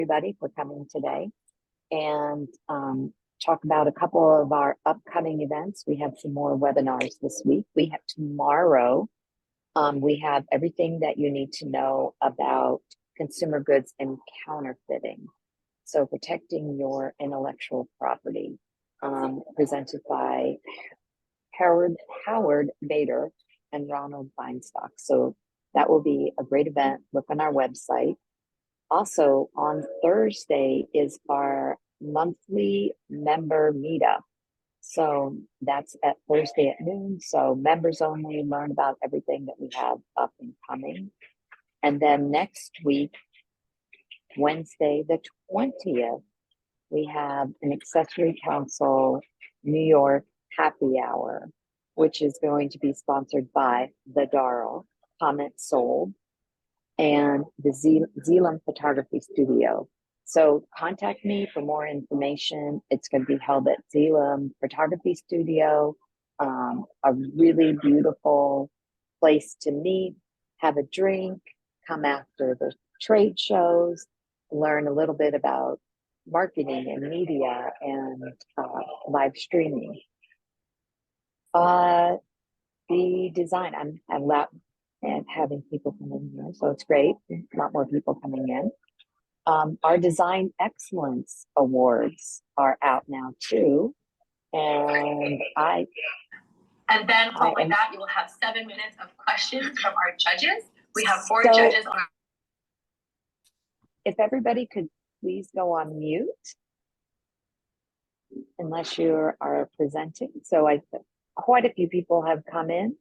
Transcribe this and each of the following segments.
everybody for coming today and talk about a couple of our upcoming events. We have some more webinars this week. We have tomorrow. We have everything that you need to know about consumer goods and counterfeiting. So protecting your intellectual property, presented by Howard Bader and Ronald Feinstock. So that will be a great event. Look on our website. Also, on Thursday is our monthly member meetup. So that's at Thursday at noon. So members only, learn about everything that we have up and coming. And then next week, Wednesday, the 20th, we have an Accessory Council New York happy hour, which is going to be sponsored by the Darl, Comment Sold, and the Zealand Photography Studio. So contact me for more information. It's going to be held at Zealand Photography Studio, a really beautiful place to meet, have a drink, come after the trade shows, learn a little bit about marketing and media and live streaming. The design, I'm and having people come in here, so it's great. A lot more people coming in. Our Design Excellence Awards are out now too, and then following that, you will have 7 minutes of questions from our judges. We have four judges on. If everybody could please go on mute, unless you are presenting. So quite a few people have come in.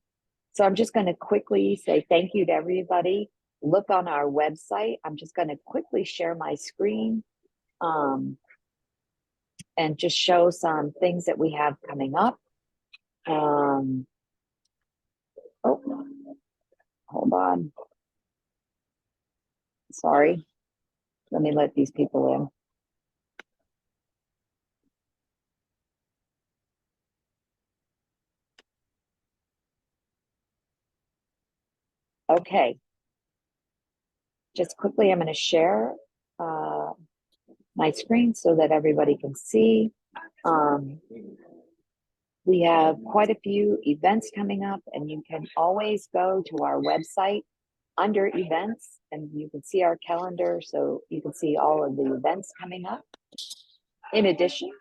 So I'm just going to quickly say thank you to everybody. Look on our website. I'm just going to quickly share my screen and just show some things that we have coming up. Oh, hold on. Sorry. Let me let these people in. Okay. Just quickly, I'm going to share my screen so that everybody can see. We have quite a few events coming up, and you can always go to our website under events, and you can see our calendar, so you can see all of the events coming up. In addition,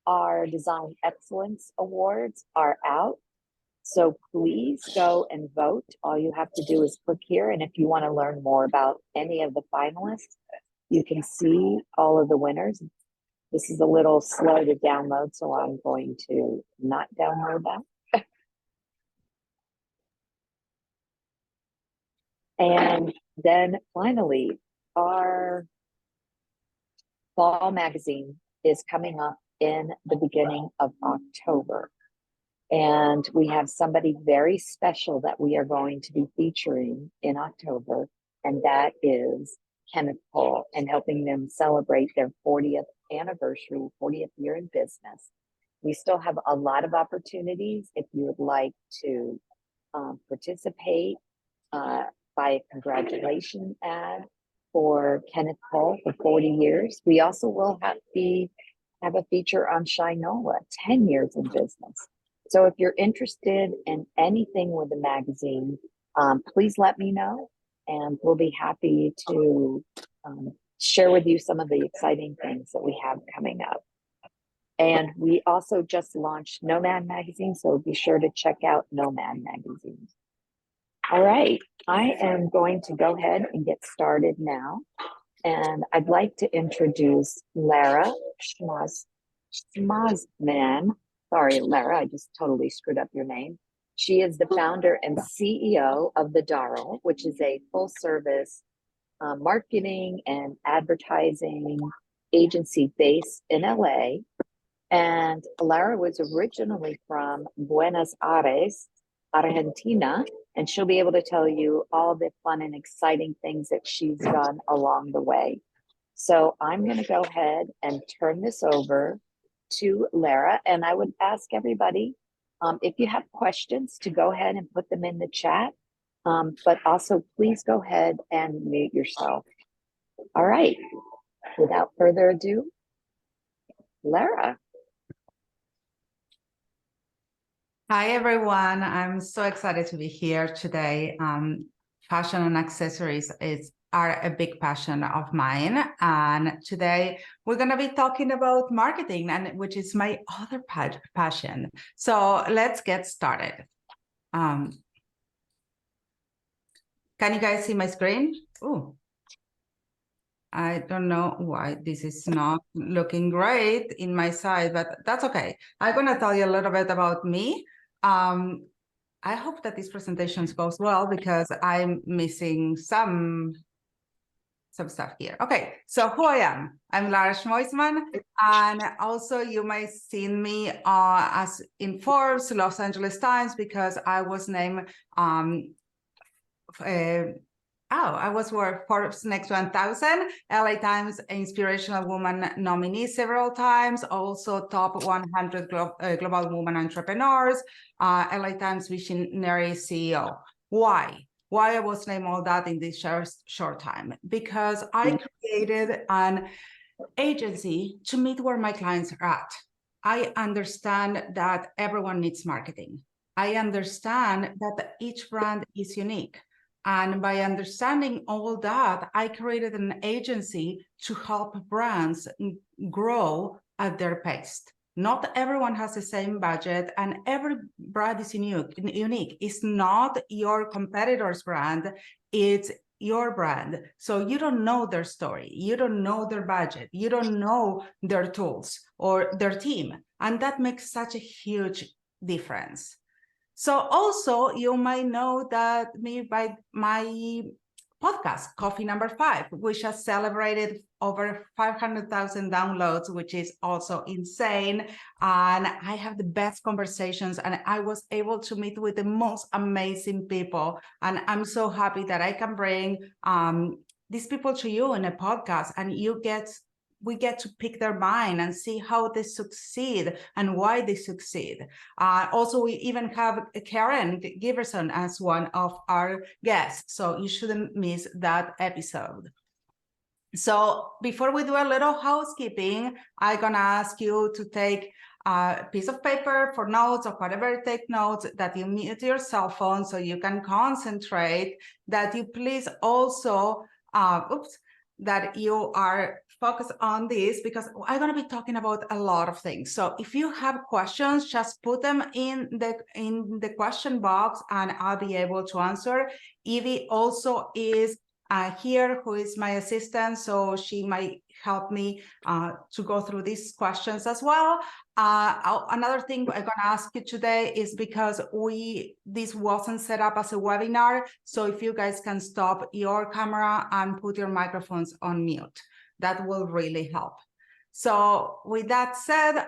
our Design Excellence Awards are out. So please go and vote. All you have to do is click here. And if you want to learn more about any of the finalists, you can see all of the winners. This is a little slow to download, so I'm going to not download that. And then finally, our fall magazine is coming up in the beginning of October. And we have somebody very special that we are going to be featuring in October, and that is Kenneth Cole, and helping them celebrate their 40th anniversary, 40th year in business. We still have a lot of opportunities. If you would like to participate, buy a congratulation ad for Kenneth Cole for 40 years. We also will have a feature on Shinola, 10 years in business. So if you're interested in anything with the magazine, please let me know, and we'll be happy to share with you some of the exciting things that we have coming up. And we also just launched Nomad Magazine, so be sure to check out Nomad Magazine. All right, I am going to go ahead and get started now. And I'd like to introduce Lara Schmoisman. Sorry, Lara, I just totally screwed up your name. She is the founder and CEO of the Darl, which is a full-service marketing and advertising agency based in LA. And Lara was originally from Buenos Aires, Argentina, and she'll be able to tell you all the fun and exciting things that she's done along the way. So I'm going to go ahead and turn this over to Lara, and I would ask everybody, if you have questions, to go ahead and put them in the chat, but also please go ahead and mute yourself. All right, without further ado, Lara. Hi, everyone. I'm so excited to be here today. Fashion and accessories are a big passion of mine. And today we're going to be talking about marketing, which is my other passion. So let's get started. Can you guys see my screen? Oh, I don't know why this is not looking great in my side, but that's okay. I'm going to tell you a little bit about me. I hope that this presentation goes well because I'm missing some stuff here. Okay, so who I am? I'm Lara Schmoisman, and also you might seen me as in Forbes, Los Angeles Times, because I was named I was for Forbes Next 1000, LA Times Inspirational Woman nominee several times, also top 100 global women entrepreneurs, LA Times Visionary CEO. Why? Why I was named all that in this short time? Because I created an agency to meet where my clients are at. I understand that everyone needs marketing. I understand that each brand is unique. And by understanding all that, I created an agency to help brands grow at their pace. Not everyone has the same budget, and every brand is unique. It's not your competitor's brand, it's your brand. So you don't know their story, you don't know their budget, you don't know their tools or their team. And that makes such a huge difference. So also you might know that me by my podcast, Coffee Number 5, which has celebrated over 500,000 downloads, which is also insane. And I have the best conversations, and I was able to meet with the most amazing people. And I'm so happy that I can bring these people to you in a podcast, and we get to pick their mind and see how they succeed and why they succeed. Also, we even have Karen Giverson as one of our guests, so you shouldn't miss that episode. So before we do a little housekeeping, I'm gonna ask you to take a piece of paper for notes or whatever, take notes, that you mute your cell phone so you can concentrate, that you please also, that you are focused on this, because I'm going to be talking about a lot of things. So if you have questions, just put them in the question box and I'll be able to answer. Evie also is here, who is my assistant, so she might help me to go through these questions as well. Another thing I'm going to ask you today is, because this wasn't set up as a webinar, so if you guys can stop your camera and put your microphones on mute, that will really help. So with that said,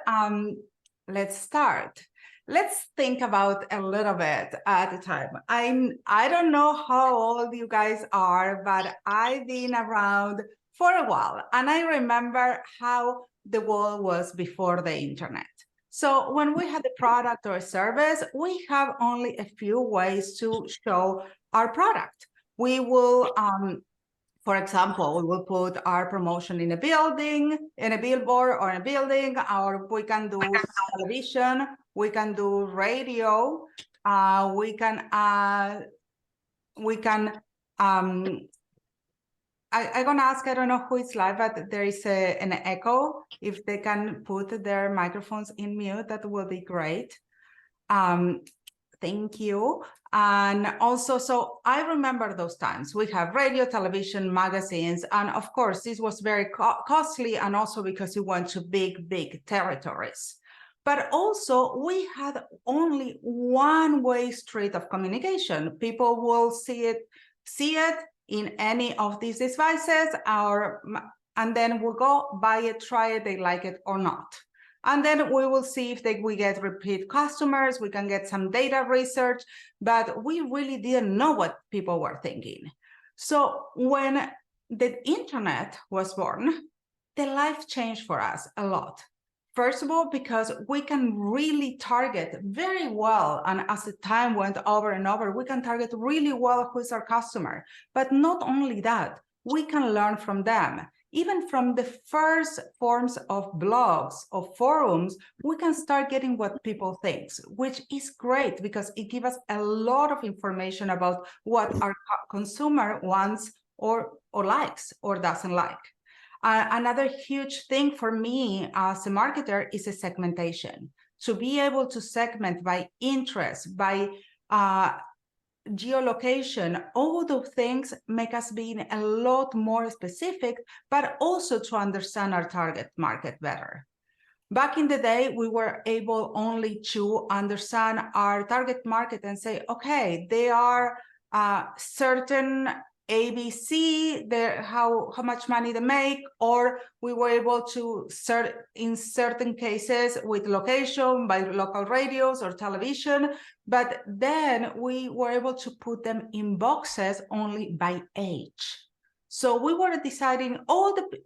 let's start. Let's think about a little bit at a time. I don't know how old you guys are, but I've been around for a while, and I remember how the world was before the internet. So when we had a product or a service, we have only a few ways to show our product. We will, for example, we will put our promotion in a building, in a billboard or in a building, or we can do television, we can do radio, I'm gonna ask, I don't know who is live, but there is an echo. If they can put their microphones in mute, that will be great. Thank you. And also, so I remember those times. We have radio, television, magazines, and of course, this was very costly, and also because we went to big territories. But also, we had only one-way street of communication. People will see it in any of these devices, and then we'll go buy it, try it, they like it or not. And then we will see if we get repeat customers, we can get some data research, but we really didn't know what people were thinking. So when the internet was born, the life changed for us a lot. First of all, because we can really target very well, and as the time went over and over, we can target really well who's our customer. But not only that, we can learn from them. even from the first forms of blogs or forums, we can start getting what people think, which is great because it gives us a lot of information about what our consumer wants or likes or doesn't like. Another huge thing for me as a marketer is a segmentation. To be able to segment by interest, by geolocation, all those things make us being a lot more specific, but also to understand our target market better. Back in the day, we were able only to understand our target market and say, okay, they are certain ABC, how much money they make, or we were able to in certain cases with location by local radios or television, but then we were able to put them in boxes only by age. So we were deciding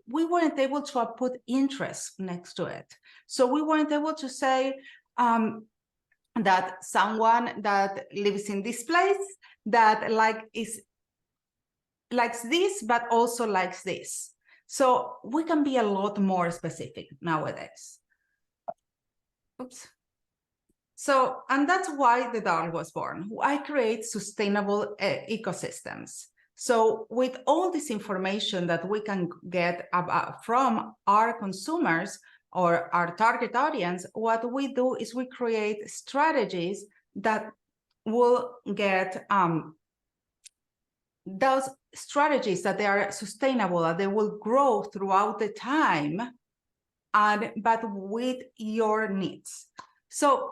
we weren't able to put interest next to it. So we weren't able to say that someone that lives in this place that likes this, but also likes this. So we can be a lot more specific nowadays. Oops. So, and that's why the Darl was born. I create sustainable ecosystems. So with all this information that we can get from our consumers or our target audience, what we do is we create strategies that will get those strategies that they are sustainable, that they will grow throughout the time, but with your needs. So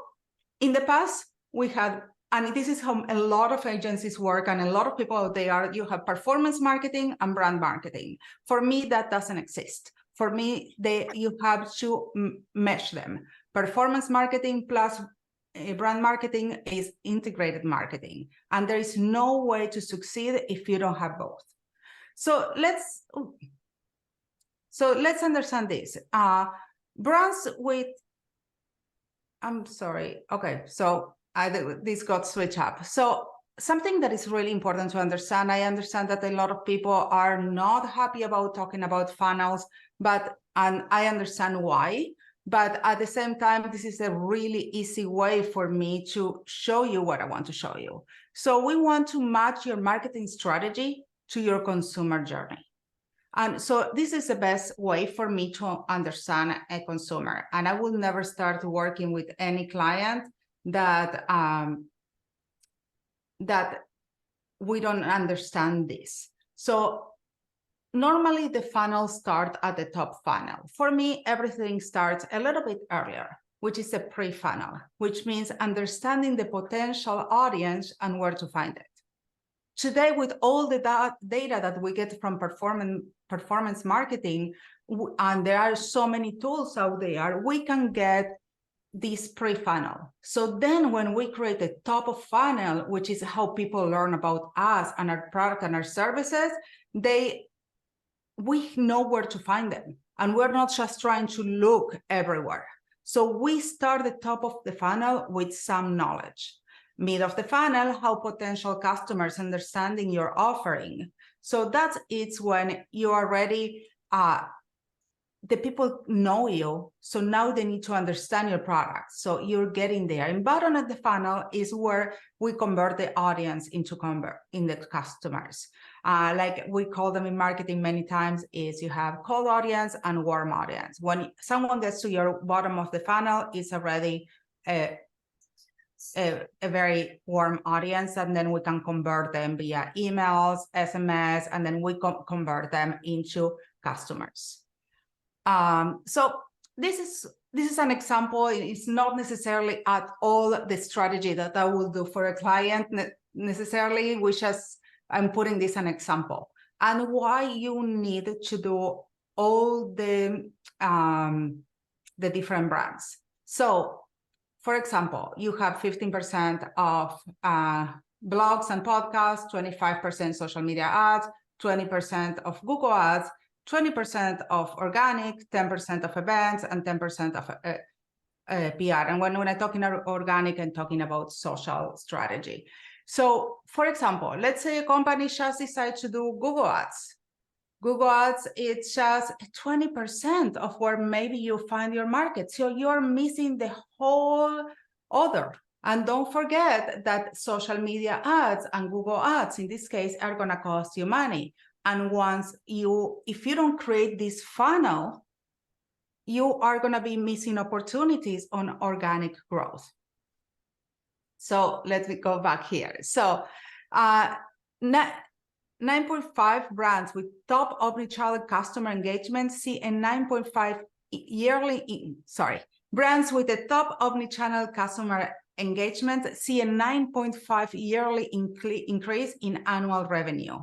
in the past, we had, and this is how a lot of agencies work and a lot of people out there, you have performance marketing and brand marketing. For me, that doesn't exist. For me, you have to mesh them. Performance marketing plus brand marketing is integrated marketing, and there is no way to succeed if you don't have both. So let's understand this. Brands with, I'm sorry. Okay, so this got switched up. So something that is really important to understand, I understand that a lot of people are not happy about talking about funnels, and I understand why. But at the same time, this is a really easy way for me to show you what I want to show you. So we want to match your marketing strategy to your consumer journey. And so this is the best way for me to understand a consumer. And I will never start working with any client that we don't understand this. So normally the funnels start at the top funnel. For me, everything starts a little bit earlier, which is a pre-funnel, which means understanding the potential audience and where to find it. Today, with all the data that we get from performance marketing, and there are so many tools out there, we can get this pre-funnel. So then when we create a top of funnel, which is how people learn about us and our product and our services, we know where to find them. And we're not just trying to look everywhere. So we start the top of the funnel with some knowledge. Mid of the funnel, how potential customers understanding your offering. So it's when you are ready, the people know you, so now they need to understand your product. So you're getting there. And bottom of the funnel is where we convert the audience into the customers. Like we call them in marketing many times, is you have cold audience and warm audience. When someone gets to your bottom of the funnel, it's already a very warm audience, and then we can convert them via emails, SMS, and then we convert them into customers. So this is an example. It's not necessarily at all the strategy that I will do for a client necessarily. I'm putting this an example, and why you need to do all the different brands. So, for example, you have 15% of blogs and podcasts, 25% social media ads, 20% of Google ads, 20% of organic, 10% of events, and 10% of PR. And when I'm talking about organic, I'm talking about social strategy. So, for example, let's say a company just decides to do Google ads. Google Ads, it's just 20% of where maybe you find your market. So you're missing the whole other. And don't forget that social media ads and Google Ads, in this case, are going to cost you money. And if you don't create this funnel, you are going to be missing opportunities on organic growth. So let me go back here. So 9.5 brands with top omnichannel customer engagement see a 9.5 yearly, brands with the top omnichannel customer engagement see a 9.5 yearly increase in annual revenue.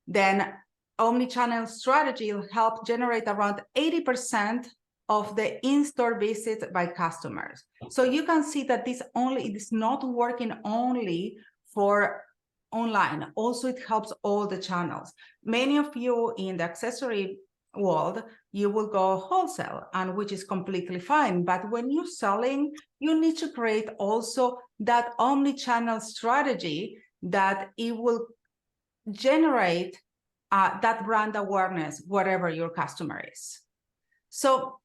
Then omnichannel strategy will help generate around 80% of the in-store visits by customers. So you can see that it is not working only for online. Also, it helps all the channels. Many of you in the accessory world, you will go wholesale, and which is completely fine. But when you're selling, you need to create also that omni-channel strategy that it will generate that brand awareness wherever your customer is. So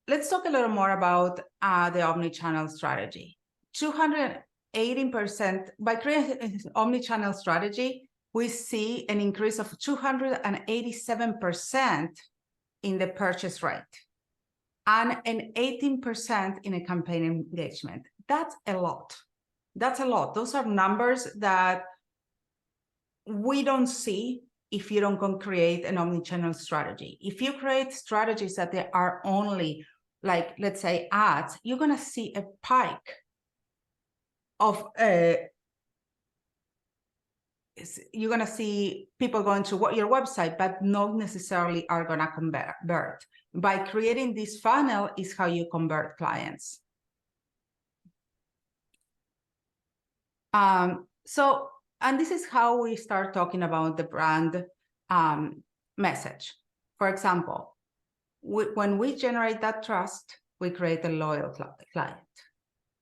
let's talk a little more about the omni-channel strategy. 218% by creating omni-channel strategy, we see an increase of 287% in the purchase rate and an 18% in a campaign engagement. That's a lot. That's a lot. Those are numbers that we don't see if you don't create an omni-channel strategy. If you create strategies that they are only, like, let's say, ads, you're going to see a pike of you're going to see people going to your website, but not necessarily are going to convert. By creating this funnel is how you convert clients. And this is how we start talking about the brand message. For example, when we generate that trust, we create a loyal client.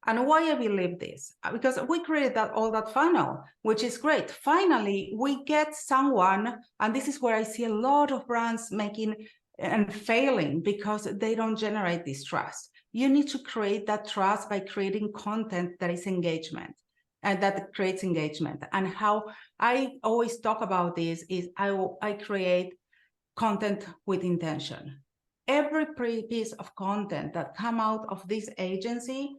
And why I believe this? Because we created all that funnel, which is great. Finally, we get someone, and this is where I see a lot of brands making and failing because they don't generate this trust. You need to create that trust by creating content that is engagement and that creates engagement. And how I always talk about this is I create content with intention. Every piece of content that come out of this agency,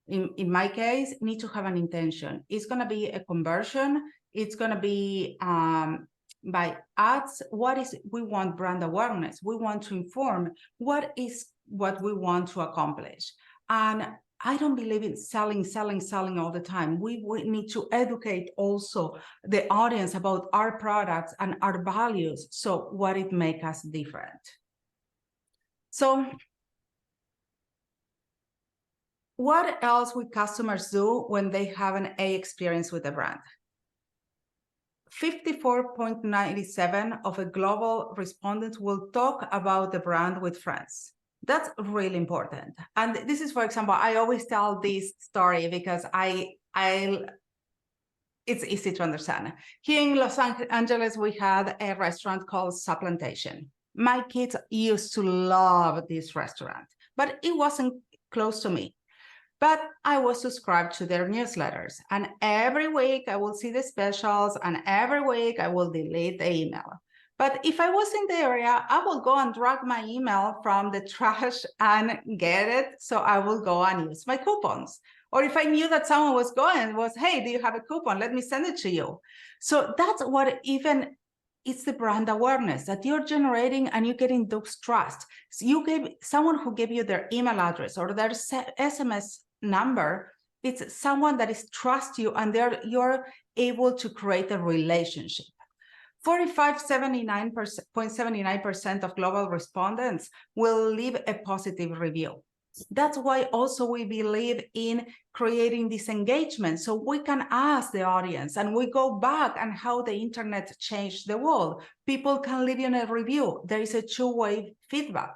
in my case, need to have an intention. It's going to be a conversion. It's going to be by ads. We want brand awareness. We want to inform what we want to accomplish. And I don't believe in selling all the time. We need to educate also the audience about our products and our values. So what it makes us different. So what else would customers do when they have an A experience with a brand? 54.97% of a global respondents will talk about the brand with friends. That's really important. And this is, for example, I always tell this story because it's easy to understand. Here in Los Angeles, we had a restaurant called Supplantation. My kids used to love this restaurant, but it wasn't close to me. But I was subscribed to their newsletters, and every week I will see the specials, and every week I will delete the email. But if I was in the area, I will go and drag my email from the trash and get it. So I will go and use my coupons. Or if I knew that someone was going, hey, do you have a coupon? Let me send it to you. So that's what it's the brand awareness that you're generating, and you're getting those trust. So you gave someone who gave you their email address or their SMS number. It's someone that is trust you, and you're able to create a relationship. 79% of global respondents will leave a positive review. That's why also we believe in creating this engagement, so we can ask the audience and we go back and how the internet changed the world. People can leave in a review. There is a two-way feedback.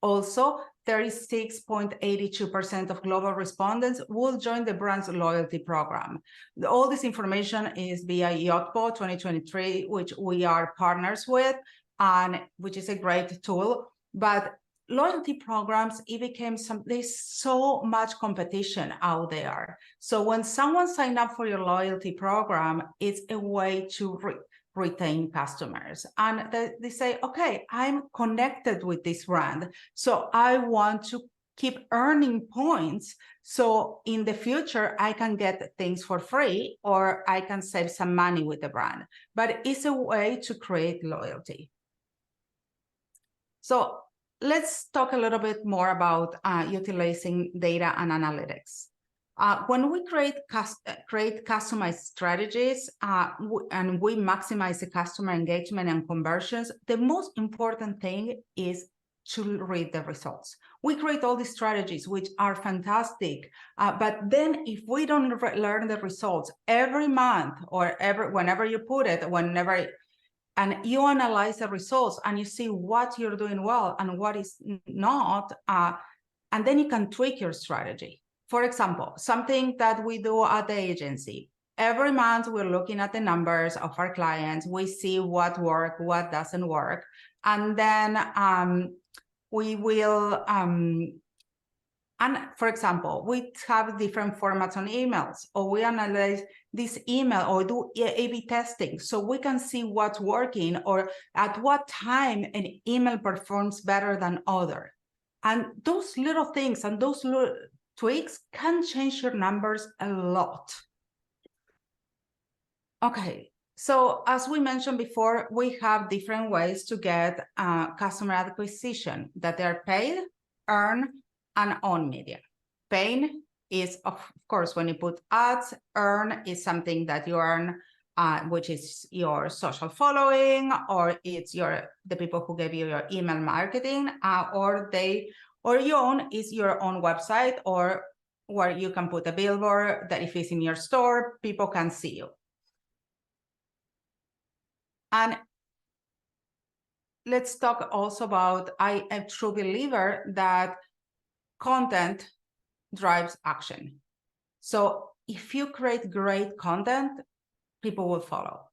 Also, 36.82% of global respondents will join the brand's loyalty program. All this information is via YOTPO 2023, which we are partners with. and which is a great tool. But loyalty programs, it became there's so much competition out there. So when someone signs up for your loyalty program, it's a way to retain customers. And they say, okay, I'm connected with this brand, so I want to keep earning points. So in the future, I can get things for free, or I can save some money with the brand. But it's a way to create loyalty. So let's talk a little bit more about utilizing data and analytics. When we create customized strategies and we maximize the customer engagement and conversions, the most important thing is to read the results. We create all these strategies, which are fantastic, but then if we don't learn the results every month or whenever you put it, and you analyze the results and you see what you're doing well and what is not, and then you can tweak your strategy. For example, something that we do at the agency, every month we're looking at the numbers of our clients, we see what works, what doesn't work, and then we will, and for example, we have different formats on emails, or we analyze this email or do A/B testing so we can see what's working or at what time an email performs better than other. And those little things and those little tweaks can change your numbers a lot. Okay, so as we mentioned before, we have different ways to get customer acquisition, that they're paid, earn, and own media. Paid is, of course, when you put ads. Earn is something that you earn, which is your social following, or it's the people who gave you your email marketing, or your own is your own website, or where you can put a billboard that if it's in your store, people can see you. And let's talk also about, I am a true believer that content drives action. So if you create great content, people will follow.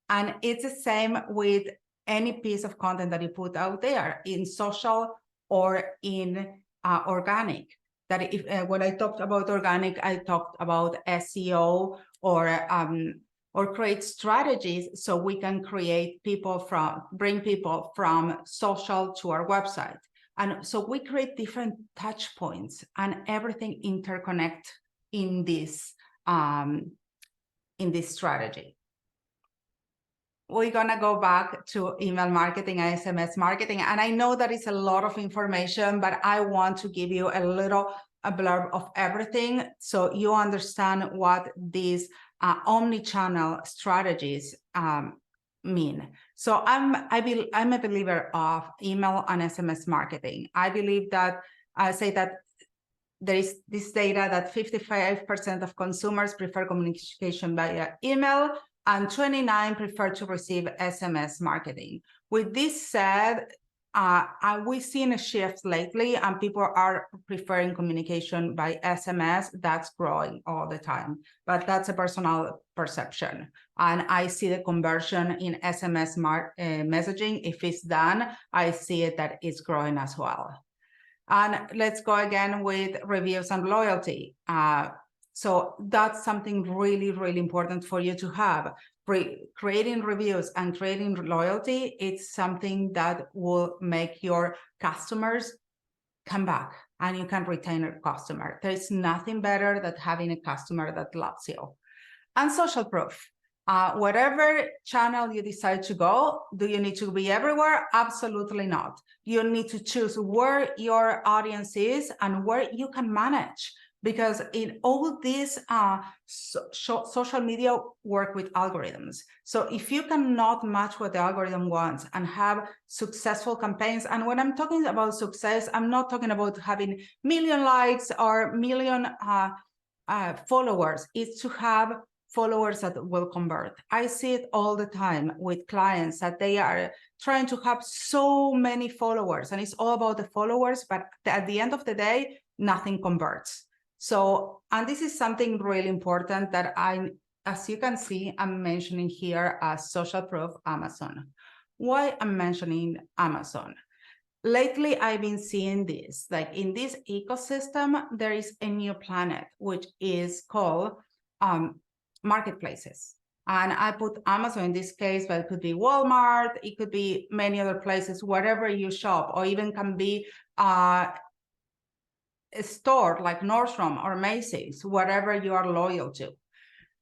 And it's the same with any piece of content that you put out there in social or in organic. That if when I talked about organic, I talked about SEO or create strategies so we can bring people from social to our website. And so we create different touch points and everything interconnect in this strategy. We're gonna go back to email marketing and SMS marketing. And I know that it's a lot of information, but I want to give you a blurb of everything so you understand what these omni-channel strategies mean. So I'm a believer of email and SMS marketing. I believe that I say that there is this data that 55% of consumers prefer communication via email and 29% prefer to receive SMS marketing. With this said, we've seen a shift lately and people are preferring communication by SMS. That's growing all the time, but that's a personal perception. And I see the conversion in SMS messaging. If it's done, I see it that it's growing as well. And let's go again with reviews and loyalty. So that's something really, really important for you to have. Creating reviews and creating loyalty, it's something that will make your customers come back and you can retain a customer. There's nothing better than having a customer that loves you. And social proof. Whatever channel you decide to go, do you need to be everywhere? Absolutely not. You need to choose where your audience is and where you can manage. Because in all these social media work with algorithms. So if you cannot match what the algorithm wants and have successful campaigns, and when I'm talking about success, I'm not talking about having million likes or million followers. It's to have followers that will convert. I see it all the time with clients that they are trying to have so many followers and it's all about the followers, but at the end of the day, nothing converts. So, and this is something really important that as you can see, I'm mentioning here as social proof Amazon. Why I'm mentioning Amazon? Lately, I've been seeing this, like in this ecosystem, there is a new planet, which is called marketplaces. And I put Amazon in this case, but it could be Walmart, it could be many other places, wherever you shop, or even can be a store like Nordstrom or Macy's, whatever you are loyal to.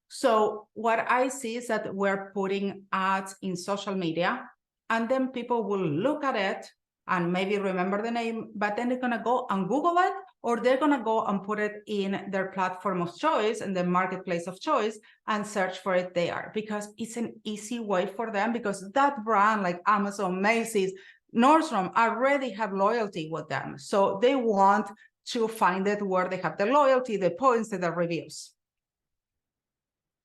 So what I see is that we're putting ads in social media, and then people will look at it and maybe remember the name, but then they're gonna go and Google it, or they're gonna go and put it in their platform of choice and the marketplace of choice and search for it there, because it's an easy way for them, because that brand like Amazon, Macy's, Nordstrom already have loyalty with them. So they want to find it where they have the loyalty, the points, and the reviews.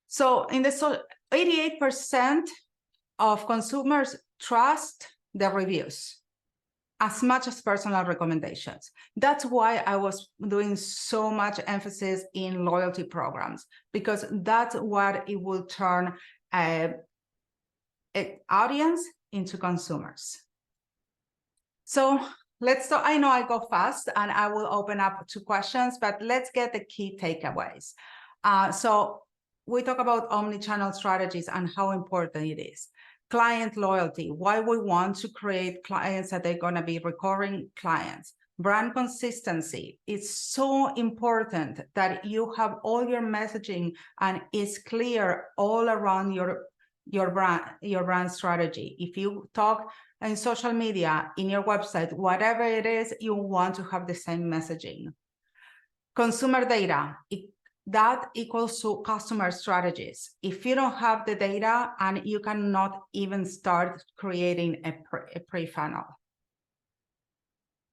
So in the 88% of consumers trust the reviews as much as personal recommendations. That's why I was doing so much emphasis in loyalty programs, because that's what it will turn an audience into consumers. So let's talk. I know I go fast and I will open up to questions, but let's get the key takeaways. So we talk about omni-channel strategies and how important it is. Client loyalty, why we want to create clients that they're going to be recurring clients. Brand consistency, it's so important that you have all your messaging and it's clear all around your brand strategy. If you talk in social media, in your website, whatever it is, you want to have the same messaging. Consumer data, that equals to customer strategies. If you don't have the data, and you cannot even start creating a pre-funnel.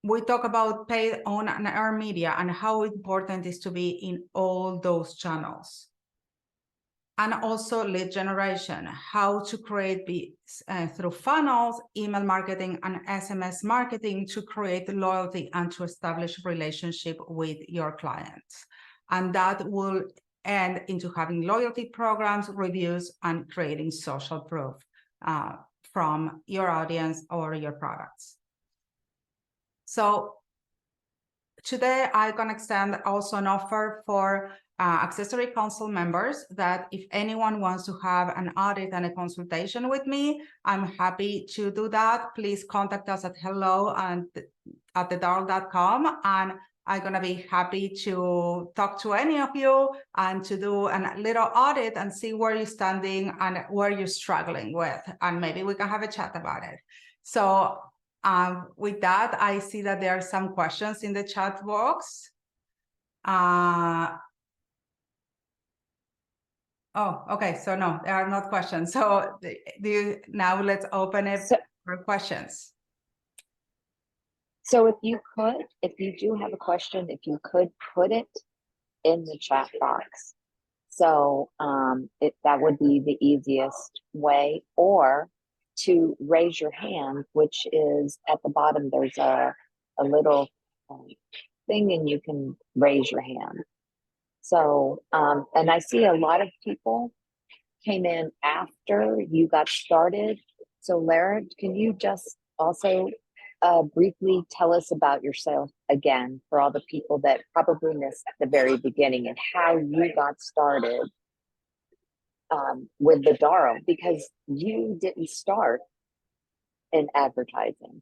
We talk about paid on and earned media and how important it is to be in all those channels. And also lead generation, how to create through funnels, email marketing, and SMS marketing to create loyalty and to establish relationship with your clients. And that will end into having loyalty programs, reviews, and creating social proof from your audience or your products. So today I can extend also an offer for Accessory Council members, that if anyone wants to have an audit and a consultation with me, I'm happy to do that. Please contact us at hello@thedarl.com, and I'm going to be happy to talk to any of you and to do a little audit and see where you're standing and where you're struggling with, and maybe we can have a chat about it. So with that, I see that there are some questions in the chat box. Oh, okay. So no, there are not questions. So now let's open it for questions. So if you do have a question, if you could put it in the chat box. So that would be the easiest way, or to raise your hand, which is at the bottom. There's a little thing and you can raise your hand. So, and I see a lot of people came in after you got started. So Lara, can you just also briefly tell us about yourself again, for all the people that probably missed the very beginning, and how you got started with the Darl, because you didn't start in advertising.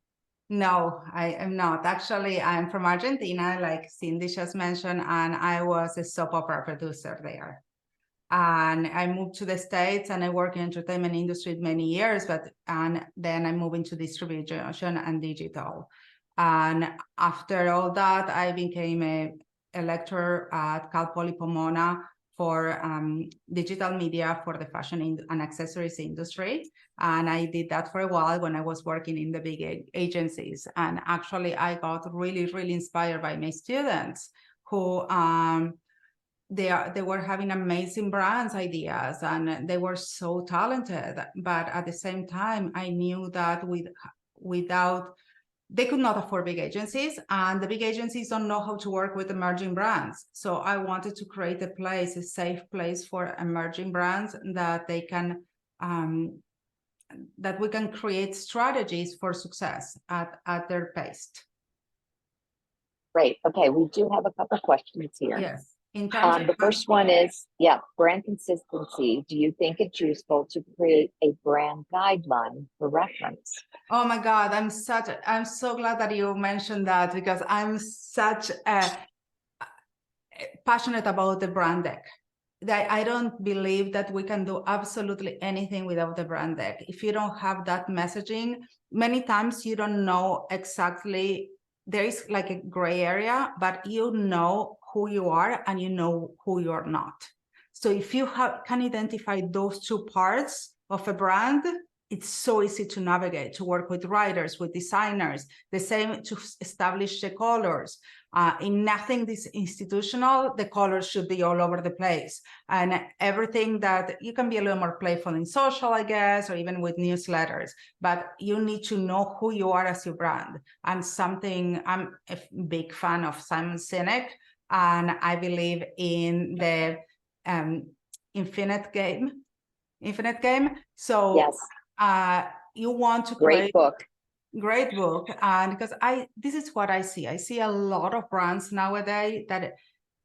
No, I am not. Actually, I'm from Argentina, like Cindy just mentioned, and I was a soap opera producer there. And I moved to the States and I worked in the entertainment industry many years, and then I moved into distribution and digital. And after all that, I became a lecturer at Cal Poly Pomona for digital media for the fashion and accessories industry. And I did that for a while when I was working in the big agencies. And actually, I got really, really inspired by my students who they were having amazing brands ideas and they were so talented. But at the same time, I knew that without they could not afford big agencies, and the big agencies don't know how to work with emerging brands. So I wanted to create a safe place for emerging brands that they can that we can create strategies for success at their pace. Great. Okay, we do have a couple questions here. Yes. In terms The first one is, brand consistency. Do you think it's useful to create a brand guideline for reference? Oh my God, I'm so glad that you mentioned that, because I'm such passionate about the brand deck. That I don't believe that we can do absolutely anything without the brand deck. If you don't have that messaging, many times you don't know exactly, there is like a gray area, but you know who you are and you know who you're not. So if you can identify those two parts of a brand, it's so easy to navigate, to work with writers, with designers, the same to establish the colors. In nothing this institutional, the colors should be all over the place. And everything that you can be a little more playful in social, I guess, or even with newsletters, but you need to know who you are as your brand. And something, I'm a big fan of Simon Sinek, and I believe in the infinite game. So yes. You want to create great book. And because this is what I see a lot of brands nowadays that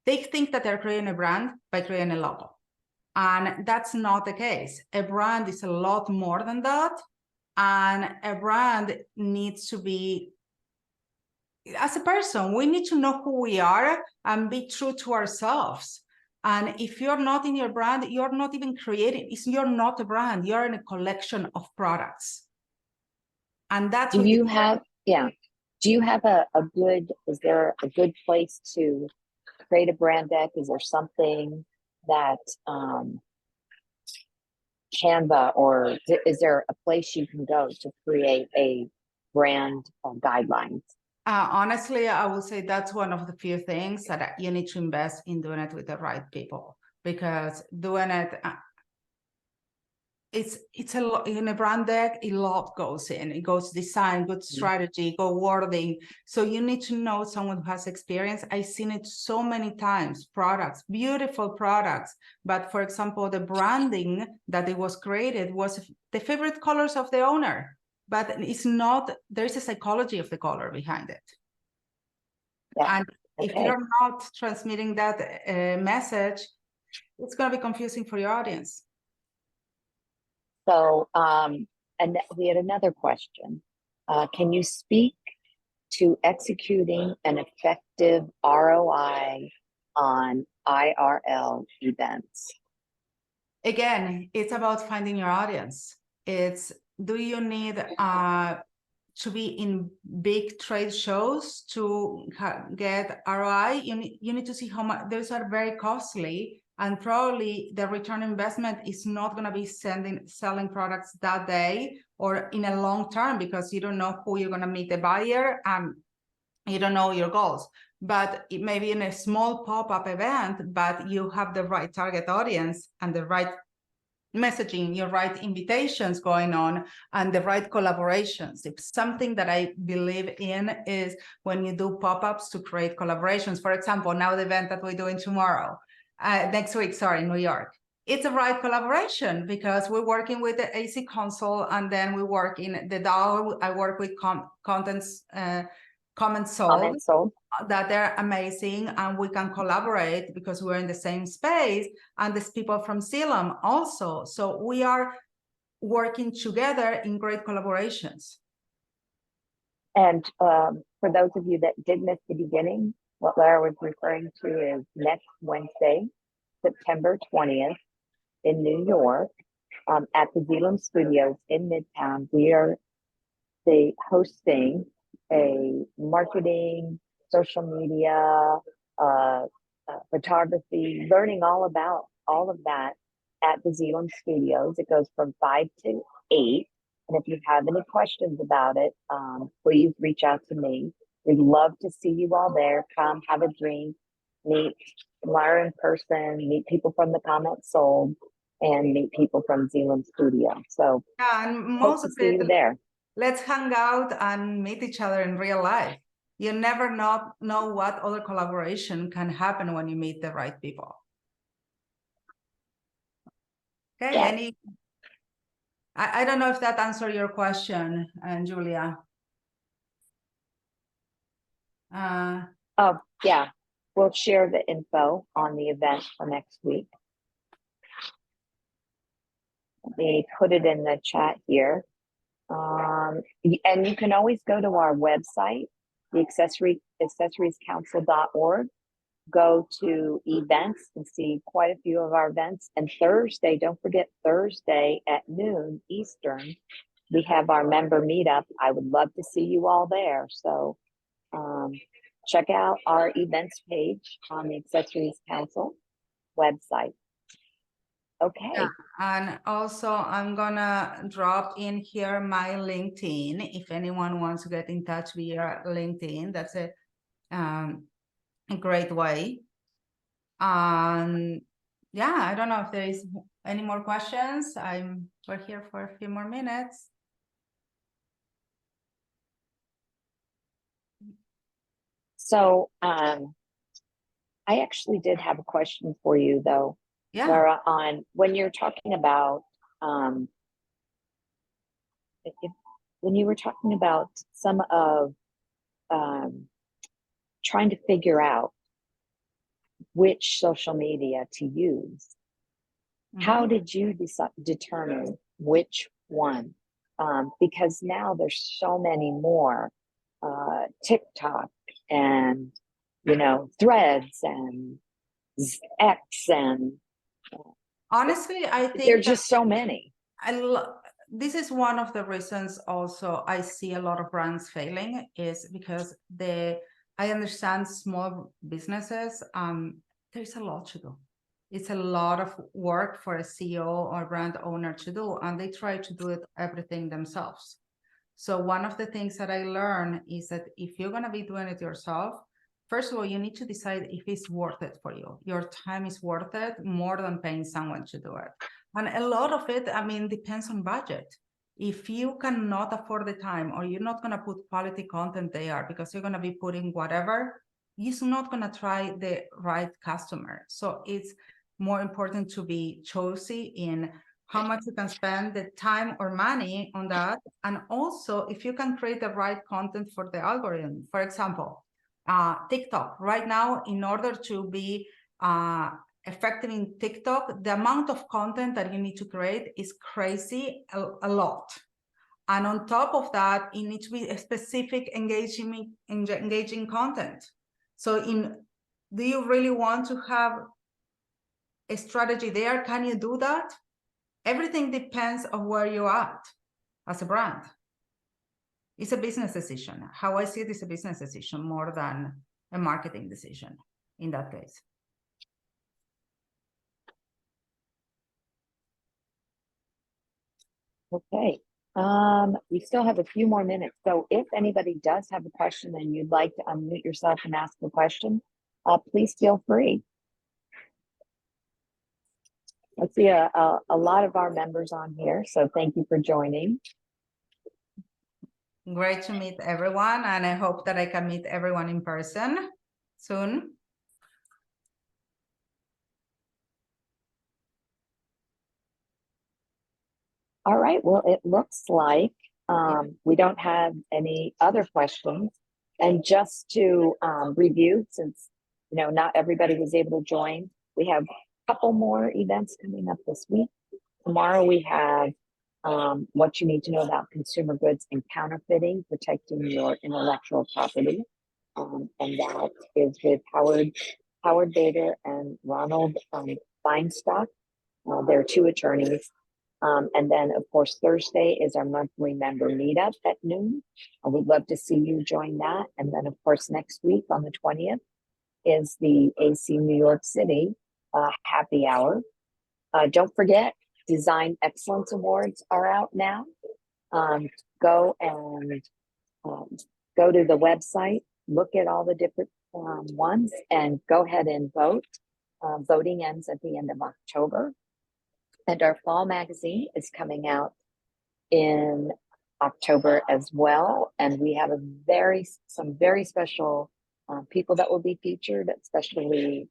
they think that they're creating a brand by creating a logo, and that's not the case. A brand is a lot more than that, and a brand needs to be, as a person, we need to know who we are and be true to ourselves. And if you're not in your brand, you're not even creating, you're not a brand, you're in a collection of products. And that's do you have is there a good place to create a brand deck? Is there something that Canva, or is there a place you can go to create a brand guidelines? Honestly, I would say that's one of the few things that you need to invest in doing it with the right people, because doing it, it's a lot in a brand deck. A lot goes in. It goes design, good strategy, good wording. So you need to know someone who has experience. I've seen it so many times. Products, beautiful products, but for example, the branding that it was created was the favorite colors of the owner. But it's not, there's a psychology of the color behind it. Yeah. And if you're not transmitting that message, it's going to be confusing for your audience. So, and we had another question. Can you speak to executing an effective ROI on IRL events? Again, it's about finding your audience. Do you need to be in big trade shows to get ROI? You need to see how much those are very costly, and probably the return investment is not going to be selling products that day or in a long term, because you don't know who you're going to meet the buyer and you don't know your goals. But it may be in a small pop-up event, but you have the right target audience and the right messaging, your right invitations going on, and the right collaborations. If something that I believe in is when you do pop-ups to create collaborations. For example, now the event that we're doing next week, in New York. It's a right collaboration because we're working with the AC console, and then we work in the Darl. I work with comments sold, that they're amazing, and we can collaborate because we're in the same space, and there's people from Xylem also. So we are working together in great collaborations. And for those of you that did miss the beginning, what Lara was referring to is next Wednesday, September 20th in New York, at the Xylem Studios in Midtown. We are hosting a marketing, social media, photography, learning all about all of that at the Xylem Studios. It goes from 5 to 8. And if you have any questions about it, please reach out to me. We'd love to see you all there. Come have a drink, meet Lara in person, meet people from the Comments Sold, and meet people from Xylem Studio. So yeah, and most of you there. Let's hang out and meet each other in real life. You never know what other collaboration can happen when you meet the right people. Okay, yes. I don't know if that answered your question, Julia. Oh, yeah. We'll share the info on the event for next week. Let me put it in the chat here. And you can always go to our website, the accessoriescouncil.org, go to events and see quite a few of our events. And Thursday, don't forget Thursday at noon Eastern, we have our member meetup. I would love to see you all there. So check out our events page on the Accessories Council website. Okay. Yeah, and also I'm gonna drop in here my LinkedIn. If anyone wants to get in touch via LinkedIn, that's a great way. Yeah, I don't know if there is any more questions. We're here for a few more minutes. So I actually did have a question for you though, Yeah. Lara, on when you're talking about when you were talking about some of trying to figure out which social media to use. How did you determine which one? Because now there's so many more, TikTok and, Threads and X and Honestly, I think there's just so many. This is one of the reasons also I see a lot of brands failing is because I understand small businesses, there's a lot to do. It's a lot of work for a CEO or brand owner to do, and they try to do everything themselves. So one of the things that I learned is that if you're going to be doing it yourself, first of all, you need to decide if it's worth it for you. Your time is worth it more than paying someone to do it. And a lot of it, depends on budget. If you cannot afford the time or you're not going to put quality content there because you're going to be putting whatever, you're not going to try the right customer. So it's more important to be choosy in how much you can spend the time or money on that. And also if you can create the right content for the algorithm. For example, TikTok right now, in order to be effective in TikTok, the amount of content that you need to create is crazy, a lot. And on top of that, it needs to be a specific engaging content. So do you really want to have a strategy there? Can you do that? Everything depends on where you're at as a brand. It's a business decision. How I see it is a business decision more than a marketing decision in that case. Okay. We still have a few more minutes. So if anybody does have a question and you'd like to unmute yourself and ask a question, please feel free. I see a lot of our members on here, so thank you for joining. Great to meet everyone, and I hope that I can meet everyone in person soon. All right, well, it looks like we don't have any other questions. And just to review, since not everybody was able to join, we have a couple more events coming up this week. Tomorrow we have what you need to know about consumer goods and counterfeiting, protecting your intellectual property. And that is with Howard Bader and Ronald Feinstock. They're two attorneys. And then, of course, Thursday is our monthly member meetup at noon. We'd love to see you join that. And then, of course, next week on the 20th is the AC New York City happy hour. Don't forget, Design Excellence Awards are out now. Go to the website, look at all the different ones, and go ahead and vote. Voting ends at the end of October. And our fall magazine is coming out in October as well. And we have some very special people that will be featured, especially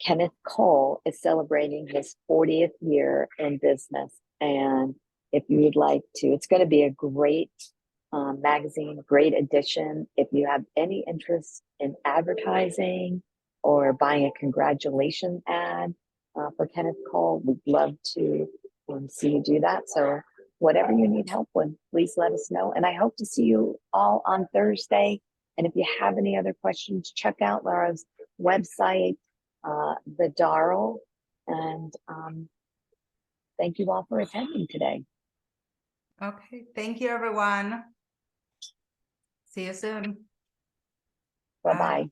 Kenneth Cole is celebrating his 40th year in business. And if you would like to, it's going to be a great magazine, great edition. If you have any interest in advertising or buying a congratulation ad for Kenneth Cole, we'd love to see you do that. So whatever you need help with, please let us know. And I hope to see you all on Thursday. And if you have any other questions, check out Lara's website, the Darl. And thank you all for attending today. Okay, thank you, everyone. See you soon. Bye-bye.